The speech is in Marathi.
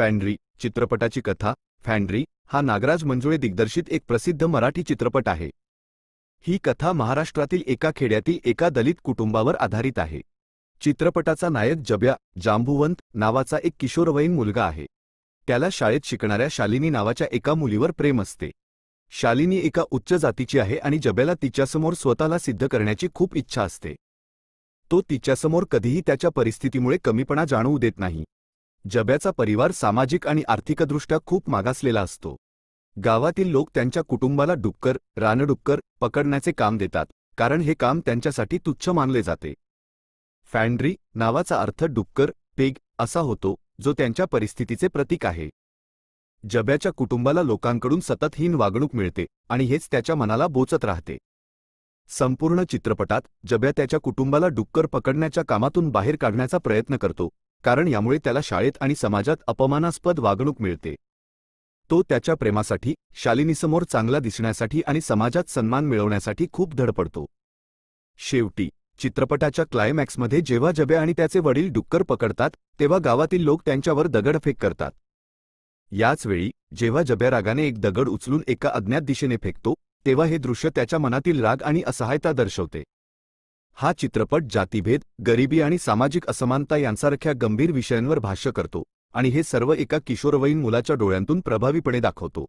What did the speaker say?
फॅन्ड्री चित्रपटाची कथा. फॅन्ड्री हा नागराज मंजुळे दिग्दर्शित एक प्रसिद्ध मराठी चित्रपट आहे. ही कथा महाराष्ट्रातील एका खेड्यातील एका दलित कुटुंबावर आधारित आहे. चित्रपटाचा नायक जब्या जांबुवंत नावाचा एक किशोरवयीन मुलगा आहे. त्याला शाळेत शिकणाऱ्या शालिनी नावाच्या एका मुलीवर प्रेम असते. शालिनी एका उच्च जातीची आहे आणि जब्याला तिच्यासमोर स्वतःला सिद्ध करण्याची खूप इच्छा असते. तो तिच्यासमोर कधीही त्याच्या परिस्थितीमुळे कमीपणा जाणवू देत नाही. जब्याचा परिवार सामाजिक आणि आर्थिकदृष्ट्या खूप मागासलेला असतो. गावातील लोक त्यांच्या कुटुंबाला डुक्कर रानडुक्कर पकडण्याचे काम देतात, कारण हे काम त्यांच्यासाठी तुच्छ मानले जाते. फॅन्ड्री नावाचा अर्थ डुक्कर पेग असा होतो, जो त्यांच्या परिस्थितीचे प्रतीक आहे. जब्याच्या कुटुंबाला लोकांकडून सतत हीन वागणूक मिळते आणि हेच त्याच्या मनाला बोचत राहते. संपूर्ण चित्रपटात जब्या त्याच्या कुटुंबाला डुक्कर पकडण्याच्या कामातून बाहेर काढण्याचा प्रयत्न करतो, कारण यामुळे त्याला शाळेत आणि समाजात अपमानास्पद वागणूक मिळते. तो त्याच्या प्रेमासाठी, शालिनीसमोर चांगला दिसण्यासाठी आणि समाजात सन्मान मिळवण्यासाठी खूप धडपडतो. शेवटी चित्रपटाच्या क्लायमॅक्समध्ये जेव्हा जब्या आणि त्याचे वडील डुक्कर पकडतात, तेव्हा गावातील लोक त्यांच्यावर दगडफेक करतात. याच वेळी जेव्हा जब्या रागाने एक दगड उचलून एका अज्ञात दिशेने फेकतो, तेव्हा हे दृश्य त्याच्या मनातील राग आणि असहायता दर्शवते. हा चित्रपट जातीभेद, गरिबी आणि सामाजिक असमानता यांसारख्या गंभीर विषयांवर भाष्य करतो, आणि हे सर्व एका किशोरवयीन मुलाच्या डोळ्यांतून प्रभावीपणे दाखवतो.